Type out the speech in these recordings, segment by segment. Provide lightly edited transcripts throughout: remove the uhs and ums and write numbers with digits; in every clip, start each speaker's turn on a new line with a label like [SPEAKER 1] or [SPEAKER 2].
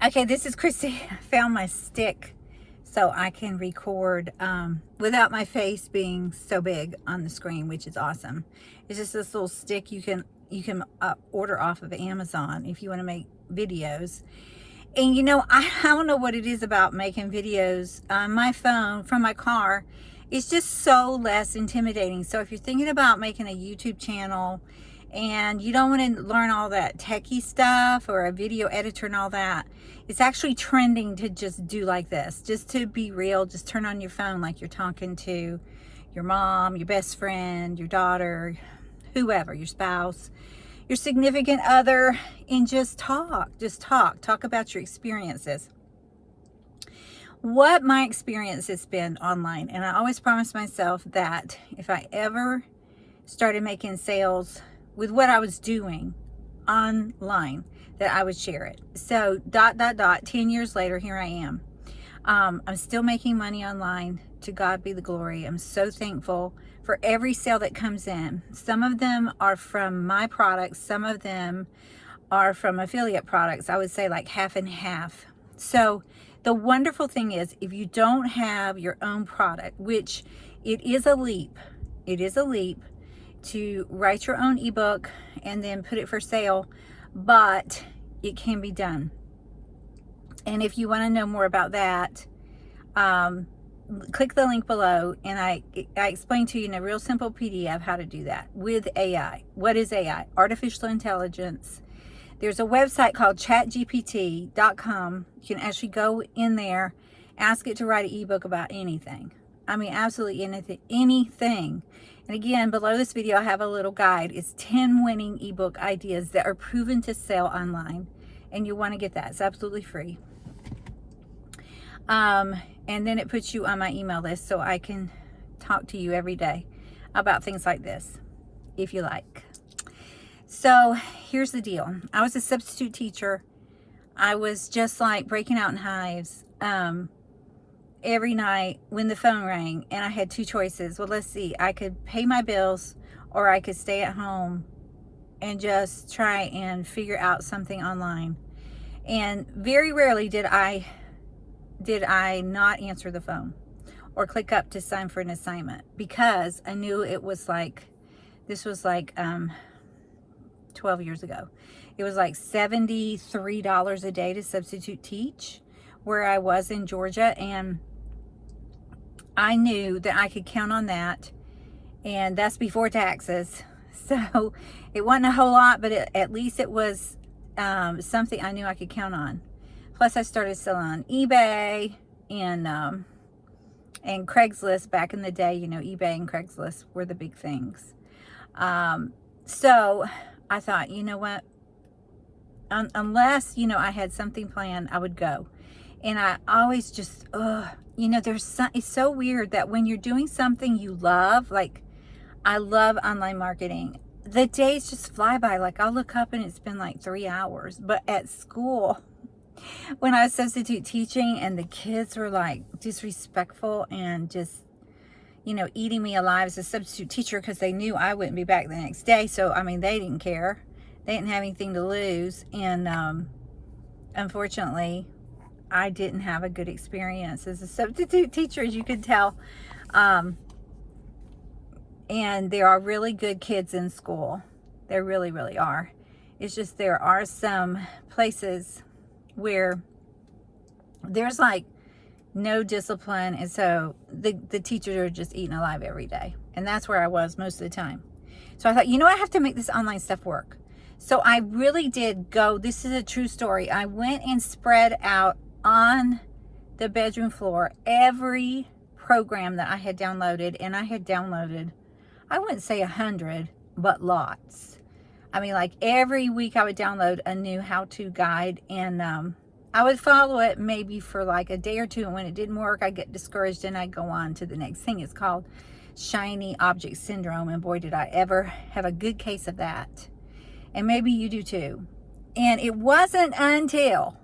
[SPEAKER 1] Okay, this is Chrissy. I found my stick so I can record without my face being so big on the screen, which is awesome. It's just this little stick you can order off of Amazon if you want to make videos. And you know, I don't know what it is about making videos on my phone from my car. It's just so less intimidating. So if you're thinking about making a YouTube channel and you don't want to learn all that techie stuff or a video editor and all that, it's actually trending to just do like this. Just to be real, just turn on your phone like you're talking to your mom, your best friend, your daughter, whoever, your spouse, your significant other, and just talk about your experiences. What my experience has been online, and I always promise myself that if I ever started making sales with what I was doing online, that I would share it. So 10 years later, here I am. I'm still making money online. To God be the glory. I'm so thankful for every sale that comes in. Some of them are from my products. Some of them are from affiliate products. I would say like half and half. So the wonderful thing is, if you don't have your own product, which it is a leap to write your own ebook and then put it for sale, but it can be done. And if you want to know more about that, click the link below, and I explain to you in a real simple PDF how to do that with AI. What is AI? Artificial intelligence. There's a website called Chatgpt.com. You can actually go in there, ask it to write an ebook about anything. I mean, absolutely anything. And again, below this video, I have a little guide. It's 10 winning ebook ideas that are proven to sell online. And you want to get that. It's absolutely free. And then it puts you on my email list so I can talk to you every day about things like this, if you like. So here's the deal. I was a substitute teacher. I was just like breaking out in hives every night when the phone rang, and I had two choices. Well, let's see. I could pay my bills, or I could stay at home and just try and figure out something online. And very rarely did I not answer the phone or click up to sign for an assignment, because I knew it was like, this was like 12 years ago. It was like $73 a day to substitute teach where I was in Georgia, and I knew that I could count on that, and that's before taxes. So it wasn't a whole lot, but at least it was something I knew I could count on. Plus, I started selling on eBay and Craigslist back in the day. You know, eBay and Craigslist were the big things. So I thought, you know what? Unless, you know, I had something planned, I would go. And I always just, you know, it's so weird that when you're doing something you love, like I love online marketing, the days just fly by. Like I'll look up and it's been like 3 hours. But at school, when I was substitute teaching and the kids were like disrespectful and just, you know, eating me alive as a substitute teacher because they knew I wouldn't be back the next day. So, I mean, they didn't care. They didn't have anything to lose. And unfortunately, I didn't have a good experience as a substitute teacher, as you could tell. And there are really good kids in school. There really, really are. It's just there are some places where there's like no discipline, and so the teachers are just eaten alive every day. And that's where I was most of the time. So I thought, you know, I have to make this online stuff work. So I really did go, this is a true story. I went and spread out on the bedroom floor every program that I had downloaded, and I had downloaded, I wouldn't say 100, but lots. I mean, like every week I would download a new how-to guide, and I would follow it maybe for like a day or two, and when it didn't work, I'd get discouraged and I'd go on to the next thing. It's called shiny object syndrome, and boy, did I ever have a good case of that. And maybe you do too. And it wasn't until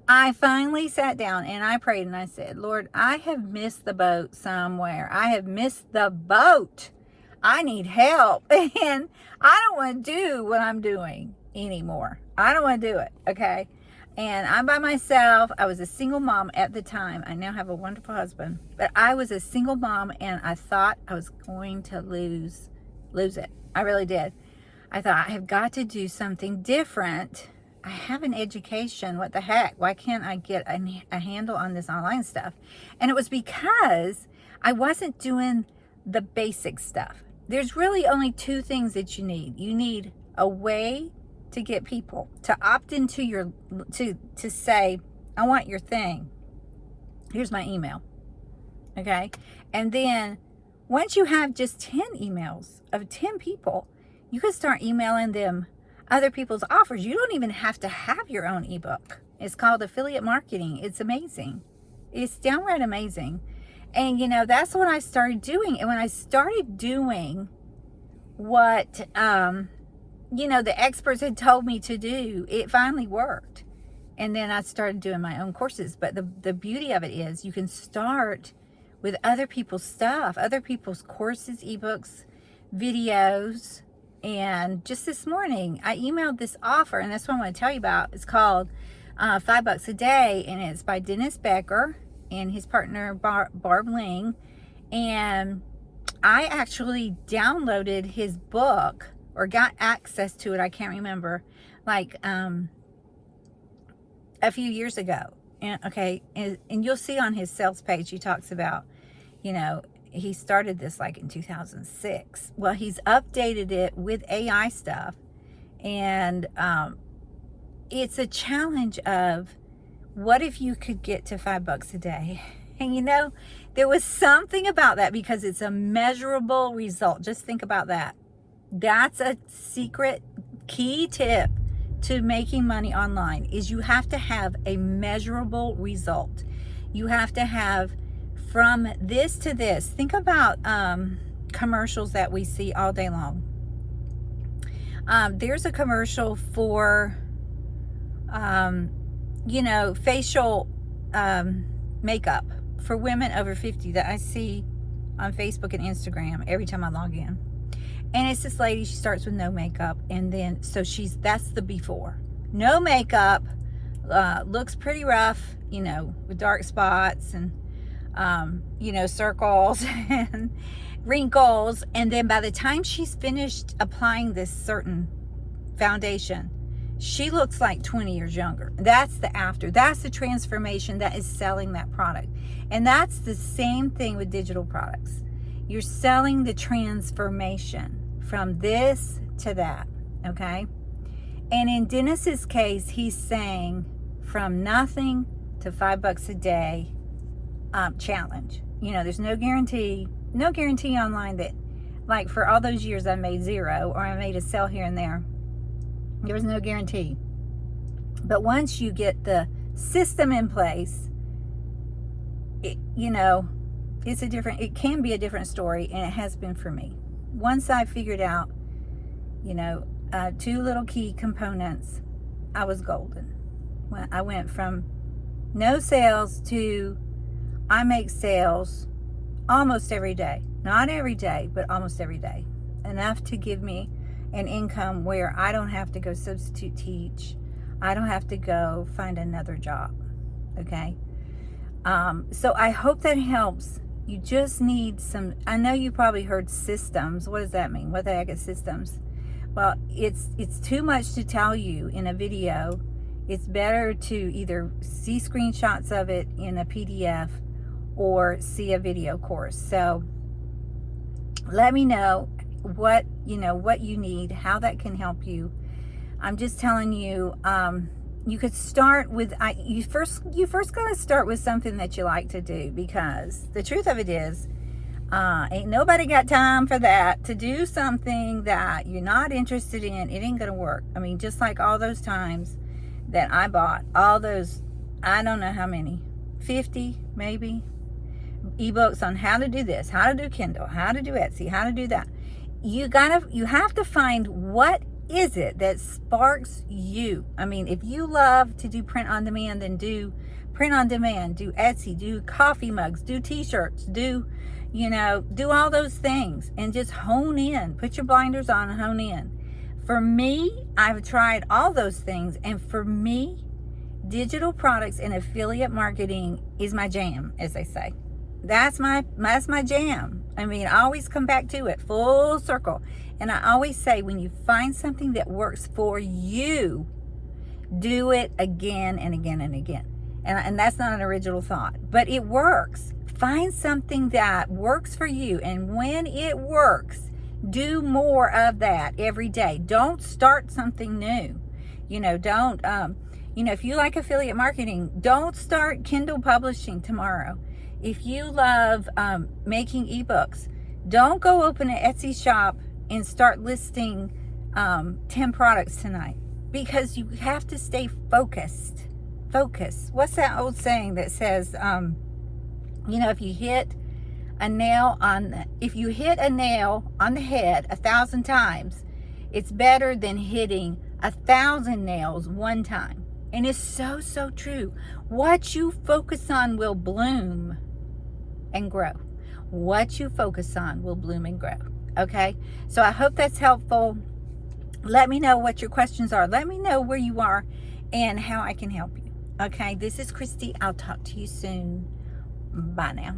[SPEAKER 1] I finally sat down and I prayed and I said, Lord, I have missed the boat somewhere. I have missed the boat. I need help, and I don't want to do what I'm doing anymore. I don't want to do it, okay? And I'm by myself. I was a single mom at the time. I now have a wonderful husband. But I was a single mom, and I thought I was going to lose it. I really did. I thought, I have got to do something different. I have an education. What the heck? Why can't I get a handle on this online stuff? And it was because I wasn't doing the basic stuff. There's really only two things that you need. You need a way to get people to opt into your, to say, I want your thing. Here's my email. Okay. And then once you have just 10 emails of 10 people, you can start emailing them other people's offers. You don't even have to have your own ebook. It's called affiliate marketing. It's amazing. It's downright amazing. And you know, that's what I started doing. And when I started doing what, you know, the experts had told me to do, it finally worked. And then I started doing my own courses. But the beauty of it is you can start with other people's stuff, other people's courses, ebooks, videos. And just this morning, I emailed this offer, and that's what I want to tell you about. It's called $5 a Day, and it's by Dennis Becker and his partner, Barb Ling. And I actually downloaded his book, or got access to it, I can't remember, like a few years ago. And okay, and you'll see on his sales page, he talks about, you know, he started this like in 2006. Well, he's updated it with AI stuff. And it's a challenge of, what if you could get to $5 a day? And you know, there was something about that, because it's a measurable result. Just think about that. That's a secret key tip to making money online, is you have to have a measurable result. You have to have from this to this. Think about commercials that we see all day long. There's a commercial for, you know, facial makeup for women over 50 that I see on Facebook and Instagram every time I log in. And it's this lady, she starts with no makeup, and then, so that's the before. No makeup, looks pretty rough, you know, with dark spots and, you know, circles and wrinkles. And then by the time she's finished applying this certain foundation, she looks like 20 years younger. That's the after. That's the transformation that is selling that product. And that's the same thing with digital products. You're selling the transformation from this to that, okay? And in Dennis's case, he's saying from nothing to $5 a day challenge. You know, there's no guarantee online that, like, for all those years I made zero, or I made a sale here and there. There was no guarantee. But once you get the system in place, you know, it can be a different story, and it has been for me. Once I figured out, you know, 2 little key components, I was golden. When I went from no sales to I make sales almost every day. Not every day, but almost every day. Enough to give me an income where I don't have to go substitute teach. I don't have to go find another job. Okay? So I hope that helps. You just need some, I know you probably heard systems. What does that mean? What the heck is systems? Well, it's too much to tell you in a video. It's better to either see screenshots of it in a PDF or see a video course. So let me know what you need, how that can help you. I'm just telling you, you could start with, you first got to start with something that you like to do, because the truth of it is, ain't nobody got time for that. To do something that you're not interested in, it ain't gonna work. I mean, just like all those times that I bought all those, I don't know how many, 50 maybe, ebooks on how to do this, how to do Kindle, how to do Etsy, how to do that. You have to find what is it that sparks you. I mean, if you love to do print on demand, then do print on demand, do Etsy, do coffee mugs, do t-shirts, do all those things, and just hone in, put your blinders on and hone in. For me, I've tried all those things, and for me, Digital products and affiliate marketing is my jam, as they say. That's my jam. I mean, I always come back to it full circle. And I always say, when you find something that works for you, do it again and again and again. And that's not an original thought, but it works. Find something that works for you. And when it works, do more of that every day. Don't start something new. Don't, if you like affiliate marketing, don't start Kindle publishing tomorrow. If you love making ebooks, don't go open an Etsy shop and start listing 10 products tonight, because you have to stay focused. Focus. What's that old saying that says, if you hit a nail on the head 1,000 times, it's better than hitting 1,000 nails one time. And it's so, so true. What you focus on will bloom and grow. What you focus on will bloom and grow. Okay? So I hope that's helpful. Let me know what your questions are. Let me know where you are and how I can help you. Okay? This is Christy. I'll talk to you soon. Bye now.